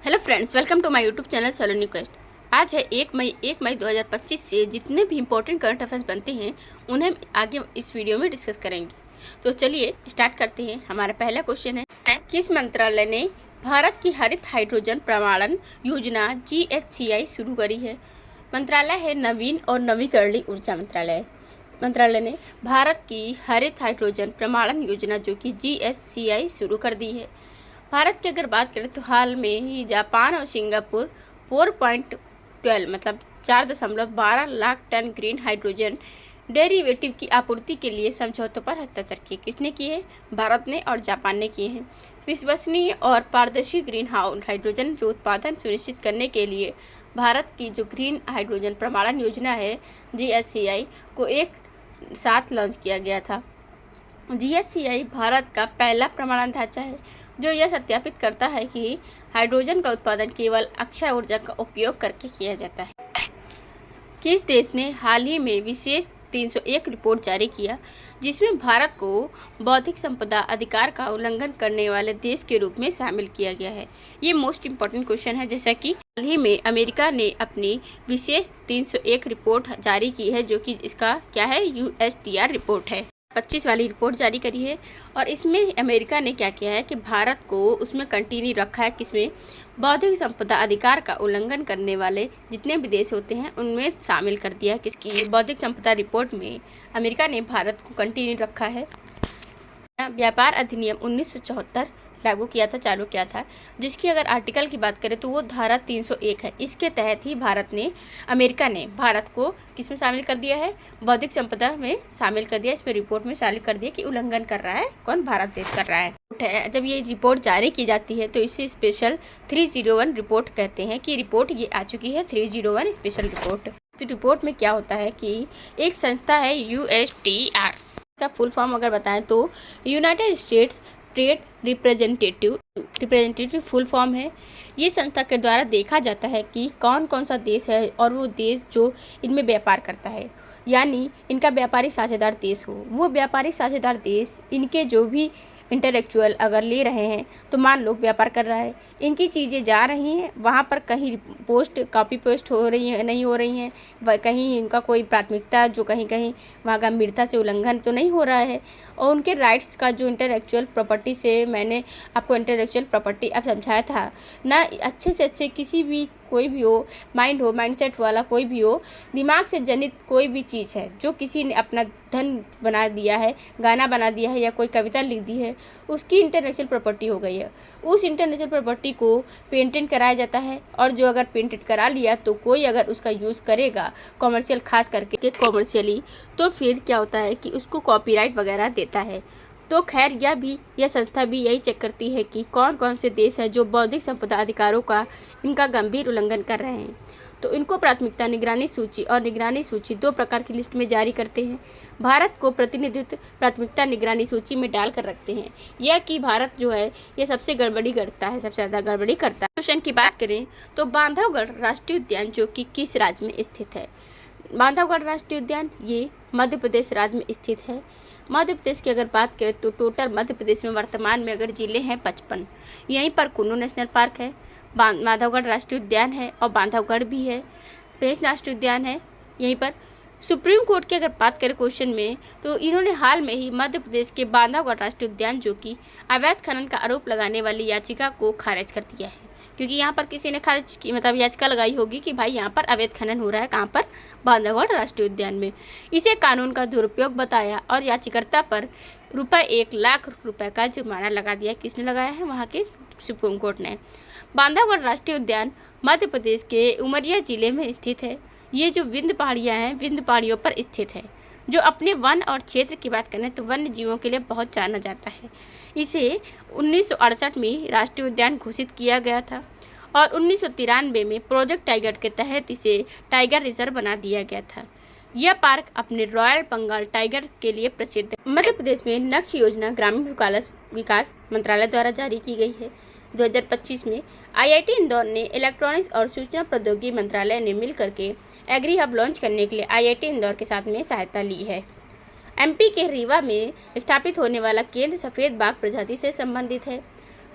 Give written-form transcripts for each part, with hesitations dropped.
Hello friends, welcome to my YouTube channel Saloni quest. आज है 1 मई 2025 से जितने भी इंपॉर्टेंट करंट अफेयर्स बनते हैं उन्हें आगे इस वीडियो में डिस्कस करेंगे। तो चलिए स्टार्ट करते हैं। हमारा पहला क्वेश्चन है, किस मंत्रालय ने भारत की हरित हाइड्रोजन प्रमाणन योजना GHCI शुरू करी है? मंत्रालय है नवीन और नवीकरणीय ऊर्जा मंत्रालय ने भारत की हरित हाइड्रोजन प्रमाणन योजना जो कि GHCI शुरू कर दी है। भारत की अगर बात करें तो हाल में ही जापान और सिंगापुर 4.12 मतलब 4.12 lakh tonne green hydrogen derivative की आपूर्ति के लिए समझौतों पर हस्ताक्षर किए। किसने किए हैं? भारत ने और जापान ने किए हैं। विश्वसनीय और पारदर्शी ग्रीन हाइड्रोजन जो उत्पादन सुनिश्चित करने के लिए भारत की जो ग्रीन हाइड्रोजन प्रमाणन योजना है GHCI को एक साथ लॉन्च किया गया था। GHCI भारत का पहला प्रमाणन ढांचा है जो यह सत्यापित करता है कि हाइड्रोजन का उत्पादन केवल अक्षय ऊर्जा का उपयोग करके किया जाता है। किस देश ने हाल ही में विशेष 301 रिपोर्ट जारी किया जिसमें भारत को बौद्धिक संपदा अधिकार का उल्लंघन करने वाले देश के रूप में शामिल किया गया है? ये मोस्ट इम्पॉर्टेंट क्वेश्चन है। जैसा कि हाल ही में अमेरिका ने अपनी विशेष 301 रिपोर्ट जारी की है जो कि इसका क्या है, USTR रिपोर्ट है। 25 वाली रिपोर्ट जारी करी है और इसमें अमेरिका ने क्या किया है कि भारत को उसमें कंटिन्यू रखा है, किसमें, बौद्धिक संपदा अधिकार का उल्लंघन करने वाले जितने भी देश होते हैं उनमें शामिल कर दिया है। किसकी बौद्धिक संपदा रिपोर्ट में अमेरिका ने भारत को कंटिन्यू रखा है। व्यापार अधिनियम 1974 लागू किया था, चालू किया था, जिसकी अगर आर्टिकल की बात करें तो वो धारा 301 है। इसके तहत ही अमेरिका ने भारत को किस में शामिल कर दिया है, बौद्धिक संपदा में शामिल कर दिया। इसमें रिपोर्ट में शामिल कर दिया कि उल्लंघन कर रहा है कौन, भारत देश कर रहा है। जब ये रिपोर्ट जारी की जाती है तो इसे स्पेशल 301 रिपोर्ट कहते हैं कि रिपोर्ट ये आ चुकी है 301 स्पेशल रिपोर्ट। रिपोर्ट में क्या होता है कि एक संस्था है USTR का फुल फॉर्म अगर बताएं तो United states trade representative full form है। ये संस्था के द्वारा देखा जाता है कि कौन कौन सा देश है और वो देश जो इनमें व्यापार करता है, यानी इनका व्यापारिक साझेदार देश हो। वो व्यापारिक साझेदार देश इनके जो भी इंटेलेक्चुअल अगर ले रहे हैं तो मान लो व्यापार कर रहा है, इनकी चीज़ें जा रही हैं वहाँ पर, कहीं कॉपी पेस्ट हो रही है नहीं हो रही हैं, कहीं इनका कोई प्राथमिकता जो कहीं कहीं वहाँ गंभीरता से उल्लंघन तो नहीं हो रहा है। और उनके राइट्स का जो इंटेलेक्चुअल प्रॉपर्टी से मैंने आपको इंटेलेक्चुअल प्रॉपर्टी अब समझाया था ना, अच्छे से अच्छे किसी भी कोई भी हो, माइंडसेट वाला कोई भी हो, दिमाग से जनित कोई भी चीज़ है जो किसी ने अपना धन बना दिया है, गाना बना दिया है या कोई कविता लिख दी है, उसकी इंटरनेशनल प्रॉपर्टी हो गई है। उस इंटरनेशनल प्रॉपर्टी को पेटेंट कराया जाता है और जो अगर पेटेंट करा लिया तो कोई अगर उसका यूज़ करेगा कॉमर्शियल, खास करके कॉमर्शियली, तो फिर क्या होता है कि उसको कॉपीराइट वगैरह देता है। तो खैर यह संस्था भी यही चेक करती है कि कौन कौन से देश हैं जो बौद्धिक संपदा अधिकारों का इनका गंभीर उल्लंघन कर रहे हैं। तो इनको प्राथमिकता निगरानी सूची और निगरानी सूची 2 प्रकार की लिस्ट में जारी करते हैं। भारत को प्रतिनिधित्व प्राथमिकता निगरानी सूची में डालकर रखते हैं। यह कि भारत जो है ये सबसे गड़बड़ी करता है, सबसे ज़्यादा गड़बड़ी करता है। क्वेश्चन की बात करें तो बांधवगढ़ राष्ट्रीय उद्यान जो कि किस राज्य में स्थित है? बांधवगढ़ राष्ट्रीय उद्यान ये मध्य प्रदेश राज्य में स्थित है। मध्य प्रदेश की अगर बात करें तो टोटल मध्य प्रदेश में वर्तमान में अगर जिले हैं 55। यहीं पर कुल्लू नेशनल पार्क है, बांधवगढ़ राष्ट्रीय उद्यान है और बांधवगढ़ भी है, पेंच राष्ट्रीय उद्यान है यहीं पर। सुप्रीम कोर्ट की अगर बात करें क्वेश्चन में तो इन्होंने हाल में ही मध्य प्रदेश के बांधवगढ़ राष्ट्रीय उद्यान जो कि अवैध खनन का आरोप लगाने वाली याचिका को खारिज कर दिया है, क्योंकि यहाँ पर किसी ने खारिज की मतलब याचिका लगाई होगी कि भाई यहाँ पर अवैध खनन हो रहा है, कहाँ पर, बांधवगढ़ राष्ट्रीय उद्यान में। इसे कानून का दुरुपयोग बताया और याचिकाकर्ता पर ₹1,00,000 का जुर्माना लगा दिया। किसने लगाया है? वहाँ के सुप्रीम कोर्ट ने। बांधवगढ़ राष्ट्रीय उद्यान मध्य प्रदेश के उमरिया जिले में स्थित है। ये जो विंध्य पहाड़ियाँ हैं, विंध्य पहाड़ियों पर स्थित है, जो अपने वन और क्षेत्र की बात करें तो वन्य जीवों के लिए बहुत जाना जाता है। इसे 1968 में राष्ट्रीय उद्यान घोषित किया गया था और 1993 में प्रोजेक्ट टाइगर के तहत इसे टाइगर रिजर्व बना दिया गया था। यह पार्क अपने रॉयल बंगाल टाइगर के लिए प्रसिद्ध है। मध्य प्रदेश में नक्श योजना ग्रामीण विकास मंत्रालय द्वारा जारी की गई है। 2025 में IIT इंदौर ने इलेक्ट्रॉनिक्स और सूचना प्रौद्योगिकी मंत्रालय ने मिलकर के एग्री हब लॉन्च करने के लिए IIT इंदौर के साथ में सहायता ली है। MP के रीवा में स्थापित होने वाला केंद्र सफ़ेद बाघ प्रजाति से संबंधित है।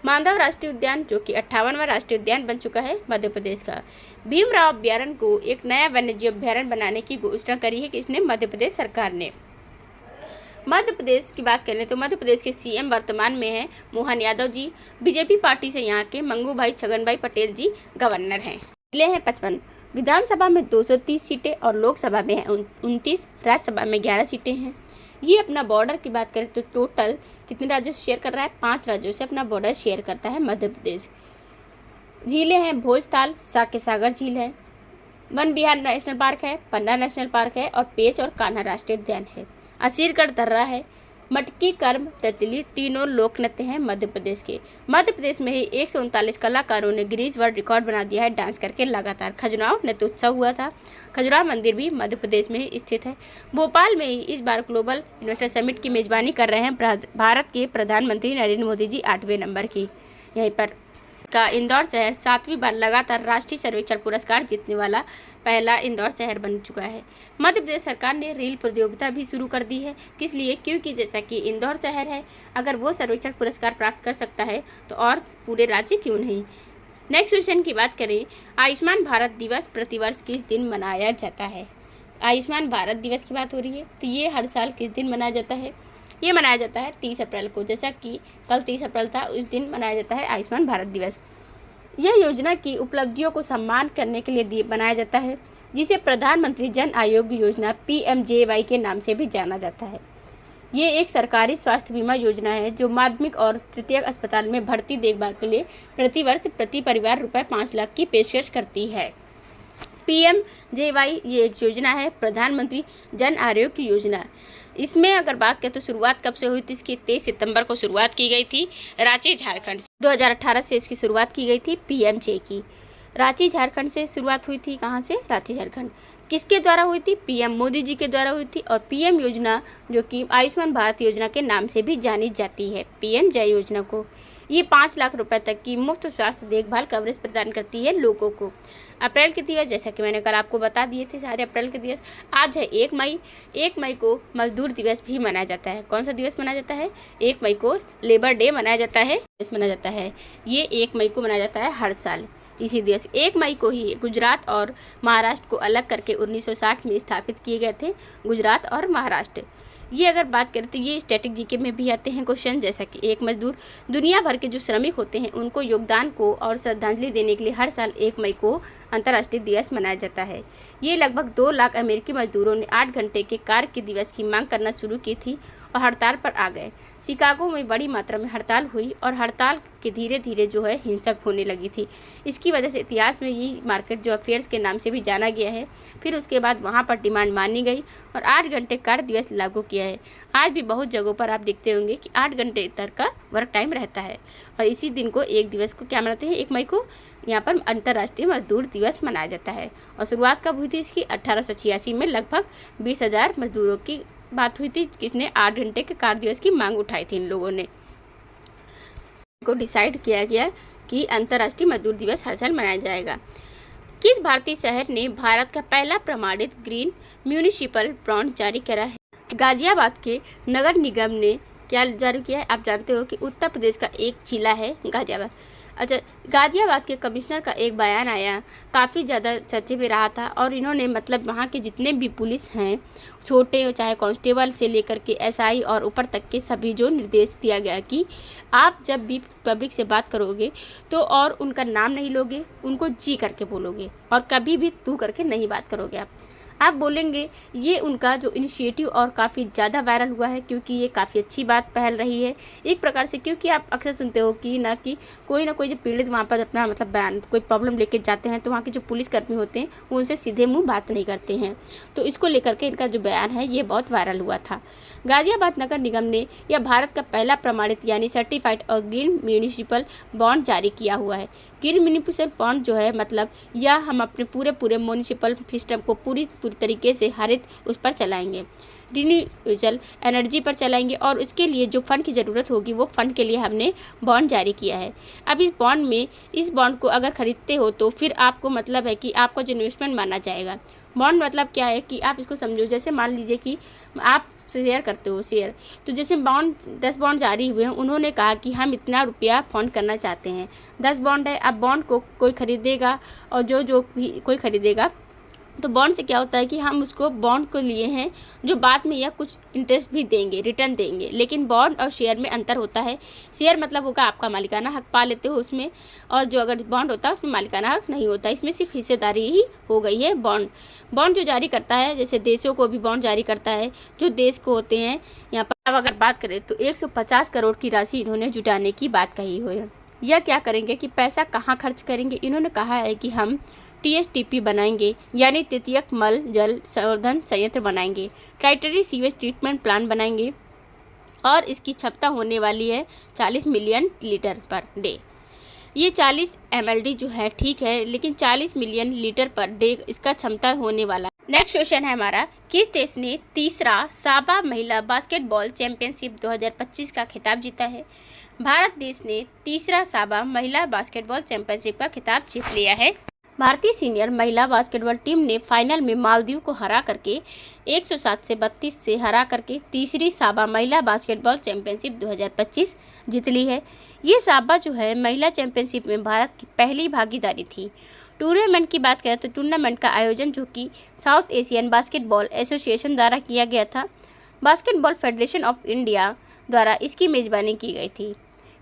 मानदेव राष्ट्रीय उद्यान जो कि 58वां राष्ट्रीय उद्यान बन चुका है मध्य प्रदेश का। भीमराव अभ्यारण्य को एक नया वन्यजीव अभ्यारण्य बनाने की घोषणा करी है किसने? मध्य प्रदेश सरकार ने। मध्य प्रदेश की बात करें तो मध्य प्रदेश के सीएम वर्तमान में हैं मोहन यादव जी। बीजेपी पार्टी से यहाँ के मंगू भाई छगन भाई पटेल जी गवर्नर हैं। जिले हैं 55। विधानसभा में 230 सीटें और लोकसभा में 29, राज्यसभा में 11 सीटें हैं। ये अपना बॉर्डर की बात करें तो टोटल कितने राज्यों से शेयर कर रहा है? 5 राज्यों से अपना बॉर्डर शेयर करता है मध्य प्रदेश। झीलें हैं भोजताल, साके सागर झील है, वन विहार नेशनल पार्क है, पन्ना नेशनल पार्क है और पेंच और कान्हा राष्ट्रीय उद्यान है। असीरगढ़ दर्रा है, मटकी, कर्म, तितली तीनों लोक नृत्य हैं मध्य प्रदेश के। मध्य प्रदेश में ही 139 कलाकारों ने गिनीज वर्ल्ड रिकॉर्ड बना दिया है डांस करके लगातार। खजुराहो नृत्य उत्सव हुआ था। खजुराहो मंदिर भी मध्य प्रदेश में ही स्थित है। भोपाल में ही इस बार ग्लोबल इन्वेस्टर समिट की मेजबानी कर रहे हैं भारत के प्रधानमंत्री नरेंद्र मोदी जी 8वें नंबर की। यहीं पर का इंदौर शहर 7वीं बार लगातार राष्ट्रीय सर्वेक्षण पुरस्कार जीतने वाला पहला इंदौर शहर बन चुका है। मध्य प्रदेश सरकार ने रेल प्रतियोगिता भी शुरू कर दी है। किस लिए? क्योंकि जैसा कि इंदौर शहर है, अगर वो सर्वेक्षण पुरस्कार प्राप्त कर सकता है तो और पूरे राज्य क्यों नहीं। नेक्स्ट क्वेश्चन की बात करें, आयुष्मान भारत दिवस प्रतिवर्ष किस दिन मनाया जाता है? आयुष्मान भारत दिवस की बात हो रही है तो ये हर साल किस दिन मनाया जाता है? ये मनाया जाता है 30 अप्रैल को। जैसा कि कल 30 अप्रैल था, उस दिन मनाया जाता है आयुष्मान भारत दिवस। यह योजना की उपलब्धियों को सम्मान करने के लिए बनाया जाता है, जिसे प्रधानमंत्री जन आरोग्य योजना PMJY के नाम से भी जाना जाता है। ये एक सरकारी स्वास्थ्य बीमा योजना है जो माध्यमिक और तृतीयक अस्पताल में भर्ती देखभाल के लिए प्रतिवर्ष प्रति परिवार रुपये 5 लाख की पेशकश करती है। PMJY ये एक योजना है, प्रधानमंत्री जन आरोग्य योजना। इसमें अगर बात करें तो शुरुआत कब से हुई थी इसकी? 23 सितंबर को शुरुआत की गई थी रांची झारखंड से। 2018 से इसकी शुरुआत की गई थी PMJ की। रांची झारखंड से शुरुआत हुई थी। कहाँ से? रांची झारखंड। किसके द्वारा हुई थी? PM मोदी जी के द्वारा हुई थी। और PM योजना जो कि आयुष्मान भारत योजना के नाम से भी जानी जाती है, PMJ योजना को। ये 5 लाख रुपए तक की मुफ्त स्वास्थ्य देखभाल कवरेज प्रदान करती है लोगों को। अप्रैल के दिवस जैसा कि मैंने कल आपको बता दिए थे सारे अप्रैल के दिवस। आज है 1 मई। 1 मई को मजदूर दिवस भी मनाया जाता है। कौन सा दिवस मनाया जाता है? 1 मई को लेबर डे मनाया जाता है। ये 1 मई को मनाया जाता है हर साल। इसी दिवस 1 मई को ही गुजरात और महाराष्ट्र को अलग करके 1960 में स्थापित किए गए थे, गुजरात और महाराष्ट्र। ये अगर बात करें तो ये स्टैटिक जीके में भी आते हैं क्वेश्चन, जैसा कि एक मजदूर। दुनिया भर के जो श्रमिक होते हैं उनको योगदान को और श्रद्धांजलि देने के लिए हर साल 1 मई को अंतर्राष्ट्रीय दिवस मनाया जाता है। ये लगभग 2 लाख अमेरिकी मजदूरों ने 8 घंटे के कार्य के दिवस की मांग करना शुरू की थी और हड़ताल पर आ गए। शिकागो में बड़ी मात्रा में हड़ताल हुई और हड़ताल के धीरे धीरे जो है हिंसक होने लगी थी। इसकी वजह से इतिहास में ये मार्केट जो अफेयर्स के नाम से भी जाना गया है। फिर उसके बाद वहाँ पर डिमांड मानी गई और 8 घंटे कार्य दिवस लागू किया है। आज भी बहुत जगहों पर आप देखते होंगे कि 8 घंटे तक का वर्क टाइम रहता है और इसी दिन को एक दिवस को क्या मनाते हैं? 1 मई को यहाँ पर अंतर्राष्ट्रीय मजदूर दिवस मनाया जाता है। और शुरुआत कब हुई थी इसकी? 1886 में लगभग 20,000 मजदूरों की बात हुई थी, किसने 8 घंटे के कार्य दिवस की मांग उठाई थी। इन लोगों ने को डिसाइड किया गया कि अंतर्राष्ट्रीय मजदूर दिवस हर साल मनाया जाएगा। किस भारतीय शहर ने भारत का पहला प्रमाणित ग्रीन म्यूनिसिपल बॉन्ड जारी करा है? गाजियाबाद के नगर निगम ने क्या जारी किया है? आप जानते हो कि उत्तर प्रदेश का एक जिला है गाजियाबाद। अच्छा, गाजियाबाद के कमिश्नर का एक बयान आया, काफ़ी ज़्यादा चर्चे में रहा था और इन्होंने मतलब वहाँ के जितने भी पुलिस हैं, छोटे चाहे कांस्टेबल से लेकर के SI और ऊपर तक के सभी जो निर्देश दिया गया कि आप जब भी पब्लिक से बात करोगे तो और उनका नाम नहीं लोगे, उनको जी करके बोलोगे और कभी भी तू करके नहीं बात करोगे। आप बोलेंगे। ये उनका जो इनिशिएटिव और काफ़ी ज़्यादा वायरल हुआ है क्योंकि ये काफ़ी अच्छी बात पहल रही है एक प्रकार से, क्योंकि आप अक्सर सुनते हो कि ना कोई जो पीड़ित वहाँ पर अपना मतलब बयान कोई प्रॉब्लम लेके जाते हैं तो वहाँ के जो पुलिसकर्मी होते हैं वो उनसे सीधे मुंह बात नहीं करते हैं। तो इसको लेकर के इनका जो बयान है ये बहुत वायरल हुआ था। गाजियाबाद नगर निगम ने यह भारत का पहला प्रमाणित यानी सर्टिफाइड और ग्रीन म्यूनिसिपल बॉन्ड जारी किया हुआ है। ग्रीन म्यूनिसिपल बॉन्ड जो है मतलब यह हम अपने पूरे म्यूनिसिपल सिस्टम को पूरी तरीके से हरित उस पर चलाएंगे। रिन्यूएबल एनर्जी पर चलाएंगे और उसके लिए जो फंड की ज़रूरत होगी वो फंड के लिए हमने बॉन्ड जारी किया है। अब इस बॉन्ड को अगर ख़रीदते हो तो फिर आपको मतलब है कि आपको जो इन्वेस्टमेंट माना जाएगा। बॉन्ड मतलब क्या है कि आप इसको समझो, जैसे मान लीजिए कि आप शेयर करते हो शेयर, तो जैसे 10 बॉन्ड जारी हुए हैं, उन्होंने कहा कि हम इतना रुपया फंड करना चाहते हैं, 10 बॉन्ड है। अब बॉन्ड को कोई ख़रीदेगा और जो भी कोई ख़रीदेगा तो बॉन्ड से क्या होता है कि हम उसको बॉन्ड को लिए हैं जो बाद में या कुछ इंटरेस्ट भी देंगे, रिटर्न देंगे। लेकिन बॉन्ड और शेयर में अंतर होता है। शेयर मतलब होगा आपका मालिकाना हक पा लेते हो उसमें, और जो अगर बॉन्ड होता है उसमें मालिकाना हक नहीं होता, इसमें सिर्फ हिस्सेदारी ही हो गई है। बॉन्ड जो जारी करता है, जैसे देशों को भी बॉन्ड जारी करता है, जो देश को होते हैं। यहाँ पर अब अगर बात करें तो 150 करोड़ की राशि इन्होंने जुटाने की बात कही हुई है। यह क्या करेंगे कि पैसा कहाँ खर्च करेंगे, इन्होंने कहा है कि हम TSTP बनाएंगे, यानी तृतीयक मल जल संवर्धन संयंत्र बनाएंगे, टर्टियरी सीवेज ट्रीटमेंट प्लांट बनाएंगे और इसकी क्षमता होने वाली है 40 मिलियन लीटर पर डे। ये 40 MLD जो है ठीक है, लेकिन 40 मिलियन लीटर पर डे इसका क्षमता होने वाला। नेक्स्ट क्वेश्चन है हमारा, किस देश ने तीसरा साबा महिला बास्केटबॉल चैंपियनशिप 2025 का खिताब जीता है? भारत देश ने तीसरा साबा महिला बास्केटबॉल चैंपियनशिप का खिताब जीत लिया है। भारतीय सीनियर महिला बास्केटबॉल टीम ने फाइनल में मालदीव को हरा करके 107 से 32 से हरा करके तीसरी साबा महिला बास्केटबॉल चैंपियनशिप 2025 जीत ली है। ये साबा जो है महिला चैंपियनशिप में भारत की पहली भागीदारी थी। टूर्नामेंट की बात करें तो टूर्नामेंट का आयोजन जो कि साउथ एशियन बास्केटबॉल एसोसिएशन द्वारा किया गया था। बास्केटबॉल फेडरेशन ऑफ इंडिया द्वारा इसकी मेज़बानी की गई थी।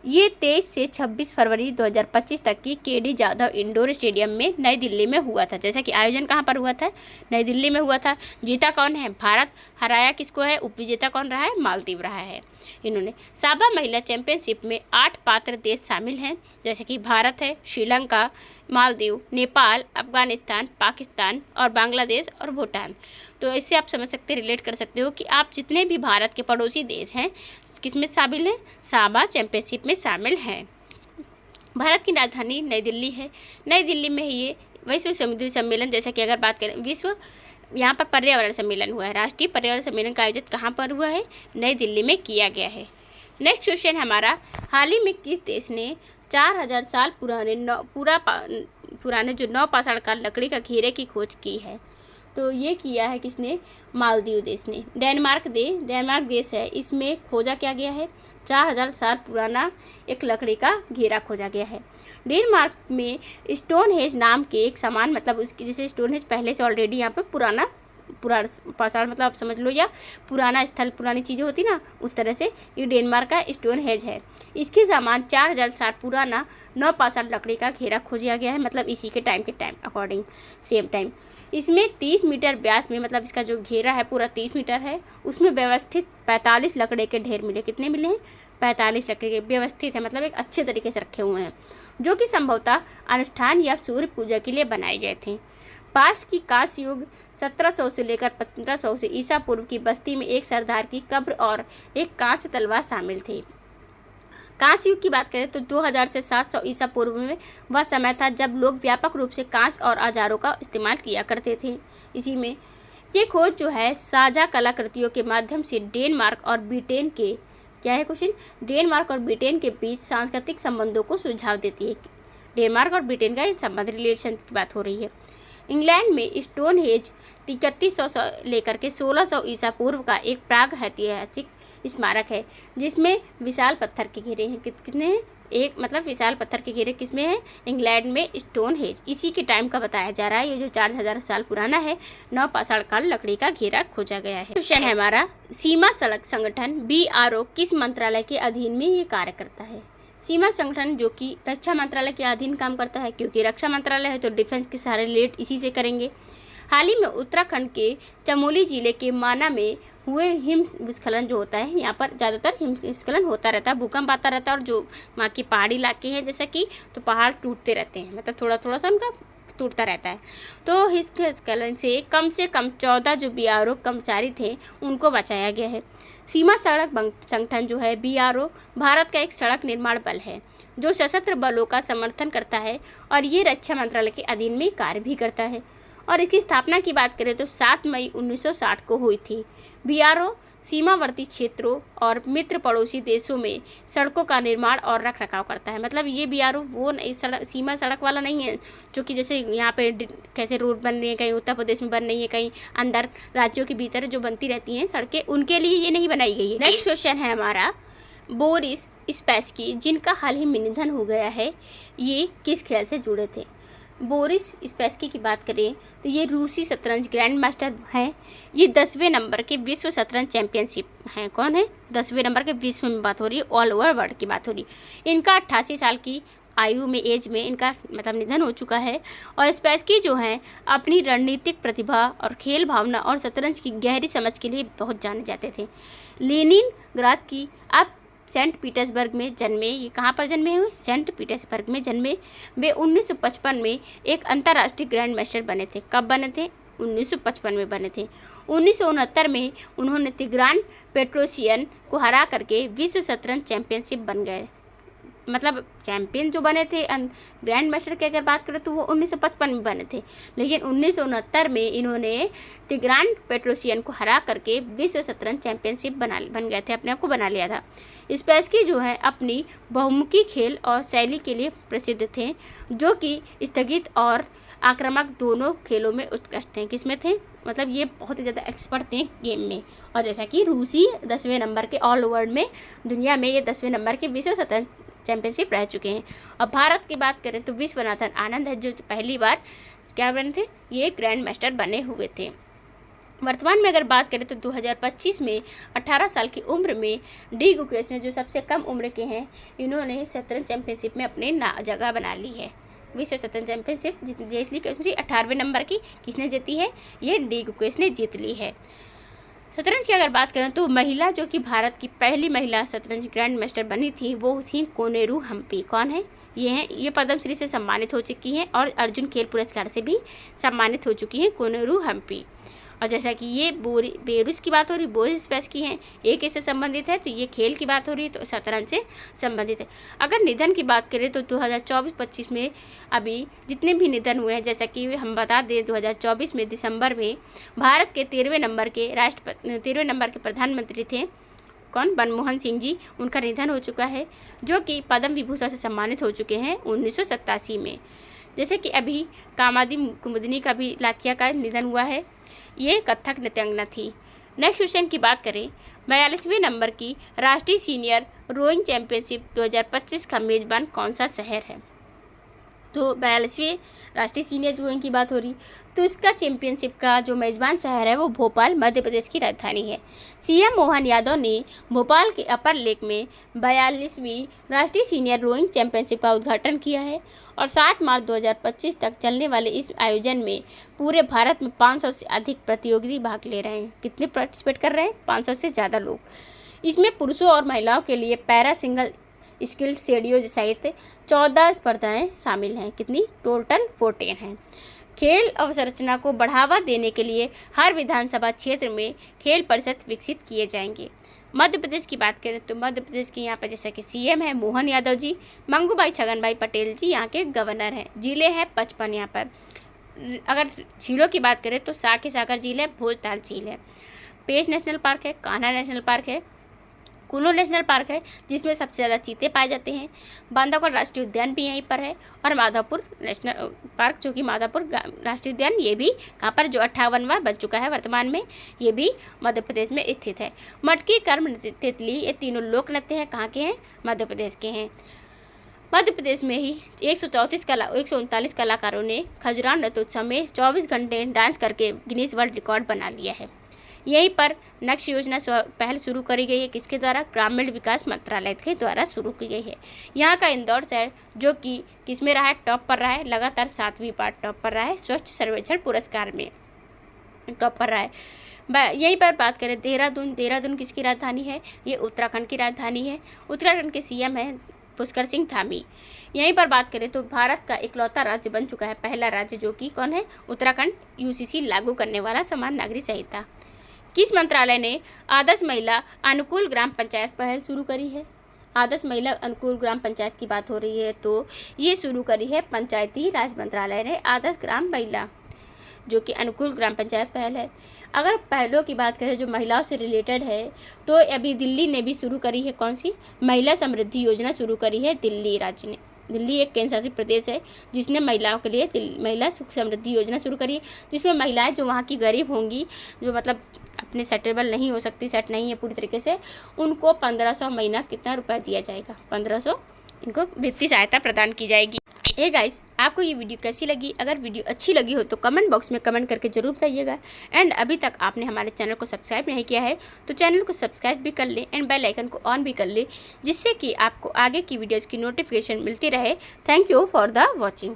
ये 23 से 26 फरवरी 2025 तक की KD जाधव इंडोर स्टेडियम में नई दिल्ली में हुआ था। जैसा कि आयोजन कहाँ पर हुआ था? नई दिल्ली में हुआ था। जीता कौन है? भारत। हराया किसको है? उपविजेता कौन रहा है? मालदीव रहा है। इन्होंने साबा महिला चैंपियनशिप में 8 पात्र देश शामिल हैं, जैसे कि भारत है, श्रीलंका, मालदीव, नेपाल, अफगानिस्तान, पाकिस्तान और बांग्लादेश और भूटान। तो इससे आप समझ सकते, रिलेट कर सकते हो कि आप जितने भी भारत के पड़ोसी देश हैं किस में शामिल हैं? साबा चैंपियनशिप में शामिल हैं। भारत की राजधानी नई दिल्ली है। नई दिल्ली में ये विश्व समुद्री सम्मेलन, जैसा कि अगर बात करें यहाँ पर पर्यावरण सम्मेलन हुआ है। राष्ट्रीय पर्यावरण सम्मेलन का आयोजित कहाँ पर हुआ है? नई दिल्ली में किया गया है। नेक्स्ट क्वेश्चन हमारा, हाल ही में किस देश ने 4000 साल पुराने जो 9 पाषाण काल लकड़ी का घेरे की खोज की है? तो ये किया है किसने? मालदीव देश ने। डेनमार्क देश है, इसमें खोजा क्या गया है? 4000 साल पुराना एक लकड़ी का घेरा खोजा गया है। डेनमार्क में स्टोनहेंज नाम के एक सामान, मतलब उसकी जैसे स्टोनहेंज पहले से ऑलरेडी यहाँ पे पुराना पाषाण मतलब आप समझ लो, या पुराना स्थल, पुरानी चीज़ें होती ना, उस तरह से ये डेनमार्क का स्टोनहेंज है। इसके सामान 4000 साल पुराना 9 पाषाण लकड़ी का घेरा खोजा गया है, मतलब इसी के टाइम अकॉर्डिंग सेम टाइम। इसमें 30 मीटर व्यास में, मतलब इसका जो घेरा है पूरा 30 मीटर है, उसमें व्यवस्थित 45 लकड़ी के ढेर मिले। कितने मिले हैं? 45 लकड़ी के व्यवस्थित है, मतलब एक अच्छे तरीके से रखे हुए हैं, जो कि संभवतः अनुष्ठान या सूर्य पूजा के लिए बनाए गए थे। पास की कांस्य युग 1700 से लेकर 1500 से ईसा पूर्व की बस्ती में एक सरदार की कब्र और एक कांस्य तलवार शामिल थी। कांस्य युग की बात करें तो 2000 से 700 ईसा पूर्व में वह समय था जब लोग व्यापक रूप से कांस्य और औजारों का इस्तेमाल किया करते थे। इसी में ये खोज जो है साझा कलाकृतियों के माध्यम से डेनमार्क और ब्रिटेन के, क्या है क्वेश्चन? डेनमार्क और ब्रिटेन के बीच सांस्कृतिक संबंधों को सुझाव देती है। डेनमार्क और ब्रिटेन का इन संबंध, रिलेशन की बात हो रही है। इंग्लैंड में स्टोनहेंज 3100 से लेकर के 1600 ईसा पूर्व का एक प्राग ऐतिहासिक स्मारक है, जिसमें विशाल पत्थर के घेरे हैं। कितने हैं? एक, मतलब विशाल पत्थर के घेरे किसमें है? इंग्लैंड में स्टोनहेंज। इसी के टाइम का बताया जा रहा है। ये जो 4000 साल पुराना है, 9 पाषाण काल लकड़ी का घेरा खोजा गया है। क्वेश्चन है हमारा, सीमा सड़क संगठन BRO किस मंत्रालय के अधीन में ये कार्य करता है? सीमा संगठन जो कि रक्षा मंत्रालय के अधीन काम करता है, क्योंकि रक्षा मंत्रालय है तो डिफेंस के सारे रिलेट इसी से करेंगे। हाल ही में उत्तराखंड के चमोली जिले के माना में हुए हिमस्खलन जो होता है, यहाँ पर ज़्यादातर हिमस्खलन होता रहता है, भूकंप आता रहता है, और जो वहाँ की पहाड़ी इलाके हैं जैसा कि, तो पहाड़ टूटते रहते हैं, मतलब थोड़ा थोड़ा सा उनका टूटता रहता है। तो हिमस्खलन से कम 14 जो BRO कर्मचारी थे उनको बचाया गया है। सीमा सड़क संगठन जो है BRO भारत का एक सड़क निर्माण बल है जो सशस्त्र बलों का समर्थन करता है, और ये रक्षा मंत्रालय के अधीन में कार्य भी करता है। और इसकी स्थापना की बात करें तो 7 मई 1960 को हुई थी। बीआरओ सीमावर्ती क्षेत्रों और मित्र पड़ोसी देशों में सड़कों का निर्माण और रख रखाव करता है। मतलब ये बीआरओ वो सीमा सड़क वाला नहीं है जो कि जैसे यहाँ पे कैसे रोड बन रही है, कहीं उत्तर प्रदेश में बन रही है, कहीं अंदर राज्यों के भीतर जो बनती रहती हैं सड़कें, उनके लिए ये नहीं बनाई गई है। नेक्स्ट क्वेश्चन है हमारा, बोरिस स्पैसकी जिनका हाल ही में निधन हो गया है, ये किस खेल से जुड़े थे? बोरिस स्पैसकी की बात करें तो ये रूसी शतरंज ग्रैंड मास्टर हैं। ये 10वें नंबर के विश्व शतरंज चैंपियनशिप हैं। कौन है? 10वें नंबर के विश्व में बात हो रही है, ऑल ओवर वर्ल्ड की बात हो रही है। इनका 88 साल की आयु में एज में इनका मतलब निधन हो चुका है। और स्पैसकी जो हैं अपनी रणनीतिक प्रतिभा और खेल भावना और शतरंज की गहरी समझ के लिए बहुत जाने जाते थे। लेनिनग्राद की अब सेंट पीटर्सबर्ग में जन्मे। ये कहाँ पर जन्मे हुए? सेंट पीटर्सबर्ग में जन्मे। वे 1955 में एक अंतर्राष्ट्रीय ग्रैंड मास्टर बने थे। कब बने थे? 1955 में बने थे। 1969 में उन्होंने तिग्रान पेट्रोशियन को हरा करके विश्व शतरंज चैंपियनशिप बन गए। मतलब चैंपियन जो बने थे ग्रैंड मास्टर की अगर बात करें तो वो 1955 में बने थे, लेकिन 1969 में इन्होंने तिग्रान पेट्रोशियन को हरा करके विश्व शतरंज चैंपियनशिप बन गए थे, अपने आप को बना लिया था। स्पैसकी जो है अपनी बहुमुखी खेल और शैली के लिए प्रसिद्ध थे, जो कि स्थगित और आक्रामक दोनों खेलों में उत्कृष्ट थे। किसमें थे? मतलब ये बहुत ही ज़्यादा एक्सपर्ट थे गेम में। और जैसा कि रूसी 10वें नंबर के ऑल वर्ल्ड में दुनिया में ये 10वें नंबर के विश्व शतरंज चैंपियनशिप रह चुके हैं। और भारत की बात करें तो विश्वनाथन आनंद है जो पहली बार क्या बने थे? ये ग्रैंड मास्टर बने हुए थे। वर्तमान में अगर बात करें तो 2025 में 18 साल की उम्र में डी गुकेश ने जो सबसे कम उम्र के हैं, इन्होंने शतरंज चैंपियनशिप में अपने जगह बना ली है। विश्व शतरंज चैंपियनशिप जीत ली 18वें नंबर की किसने जीती है? ये डी गुकेश ने जीत ली है। शतरंज की अगर बात करें तो महिला जो कि भारत की पहली महिला शतरंज ग्रैंड मास्टर बनी थी वो थी कोनेरू हम्पी। कौन है? ये पद्मश्री से सम्मानित हो चुकी हैं और अर्जुन खेल पुरस्कार से भी सम्मानित हो चुकी हैं कोनेरू हम्पी। और जैसा कि ये बेरूस की बात हो रही, बोरिस स्पैसकी हैं, ये किससे संबंधित है? तो ये खेल की बात हो रही है तो शतरंज से संबंधित है। अगर निधन की बात करें तो 2024-25 में अभी जितने भी निधन हुए हैं, जैसा कि हम बता दें 2024 में दिसंबर में भारत के 13वें नंबर के प्रधानमंत्री थे। कौन? मनमोहन सिंह जी। उनका निधन हो चुका है, जो कि पद्म विभूषण से सम्मानित हो चुके हैं 1987 में। जैसे कि अभी कामादी कुमुदिनी का भी लाखिया का निधन हुआ है, ये कथक नृत्यांगना थी। नेक्स्ट क्वेश्चन की बात करें, 42वें नंबर की राष्ट्रीय सीनियर रोइंग चैंपियनशिप 2025 का मेज़बान कौन सा शहर है? तो 42वें राष्ट्रीय सीनियर रोइंग की बात हो रही तो इसका चैंपियनशिप का जो मेज़बान शहर है वो भोपाल मध्य प्रदेश की राजधानी है। सीएम मोहन यादव ने भोपाल के अपर लेक में 42वीं राष्ट्रीय सीनियर रोइंग चैंपियनशिप का उद्घाटन किया है और 7 मार्च 2025 तक चलने वाले इस आयोजन में पूरे भारत में 500 से अधिक प्रतियोगी भाग ले रहे हैं। कितने पार्टिसिपेट कर रहे हैं? 500 से ज़्यादा लोग। इसमें पुरुषों और महिलाओं के लिए पैरा सिंगल स्किल शेडियो सहित 14 स्पर्धाएं शामिल हैं। कितनी? टोटल 14 हैं। खेल अवसंरचना को बढ़ावा देने के लिए हर विधानसभा क्षेत्र में खेल परिषद विकसित किए जाएंगे। मध्य प्रदेश की बात करें तो मध्य प्रदेश के यहाँ पर जैसा कि सीएम है मोहन यादव जी, मंगूभाई छगन भाई पटेल जी यहाँ के गवर्नर हैं। जिले हैं 55 यहाँ पर। अगर झीलों की बात करें तो सागर झील है, भोजताल झील है, पेश नेशनल पार्क है, कान्हा नेशनल पार्क है, कुल्लू नेशनल पार्क है जिसमें सबसे ज़्यादा चीते पाए जाते हैं, बांधवगढ़ राष्ट्रीय उद्यान भी यहीं पर है, और माधवपुर नेशनल पार्क जो कि माधवपुर राष्ट्रीय उद्यान ये भी कहाँ पर जो 58वां बन चुका है वर्तमान में, ये भी मध्य प्रदेश में स्थित है। मटकी, कर्म, तितली ये तीनों लोक नृत्य हैं, कहाँ के हैं? मध्य प्रदेश के हैं। मध्य प्रदेश में ही 139 कलाकारों ने खजुराहो नृत्योत्सव में 24 घंटे डांस करके गिनीज वर्ल्ड रिकॉर्ड बना लिया है। यहीं पर नक्श योजना पहल शुरू करी गई है, किसके द्वारा? ग्रामीण विकास मंत्रालय के द्वारा शुरू की गई है। यहाँ का इंदौर शहर जो कि किसमें रहा है? टॉप पर रहा है, लगातार 7वीं बार टॉप पर रहा है, स्वच्छ सर्वेक्षण पुरस्कार में टॉप पर रहा है। यहीं पर बात करें देहरादून किसकी राजधानी है? ये उत्तराखंड की राजधानी है। उत्तराखंड के सीएम है पुष्कर सिंह धामी। यहीं पर बात करें तो भारत का इकलौता राज्य बन चुका है, पहला राज्य जो कि कौन है? उत्तराखंड, यूसीसी लागू करने वाला समान नागरिक संहिता। किस मंत्रालय ने आदर्श महिला अनुकूल ग्राम पंचायत पहल शुरू करी है? आदर्श महिला अनुकूल ग्राम पंचायत की बात हो रही है तो ये शुरू करी है पंचायती राज मंत्रालय ने आदर्श ग्राम महिला। जो कि अनुकूल ग्राम पंचायत पहल है। अगर पहलों की बात करें जो महिलाओं से रिलेटेड है, तो अभी दिल्ली ने भी शुरू करी है, कौन सी, महिला समृद्धि योजना शुरू करी है दिल्ली राज्य ने। दिल्ली एक केंद्र शासित प्रदेश है जिसने महिलाओं के लिए महिला सुख समृद्धि योजना शुरू करी है, जिसमें महिलाएं जो वहाँ की गरीब होंगी, जो मतलब अपने सेटेबल नहीं हो सकती, सेट नहीं है पूरी तरीके से, उनको 1500 महीना कितना रुपया दिया जाएगा, 1500 इनको वित्तीय सहायता प्रदान की जाएगी। हे गाइस, आपको ये वीडियो कैसी लगी? अगर वीडियो अच्छी लगी हो तो कमेंट बॉक्स में कमेंट करके जरूर बताइएगा। एंड अभी तक आपने हमारे चैनल को सब्सक्राइब नहीं किया है तो चैनल को सब्सक्राइब भी कर ले एंड बेल आइकन को ऑन भी कर ले, जिससे कि आपको आगे की वीडियोज़ की नोटिफिकेशन मिलती रहे। Thank you for the watching.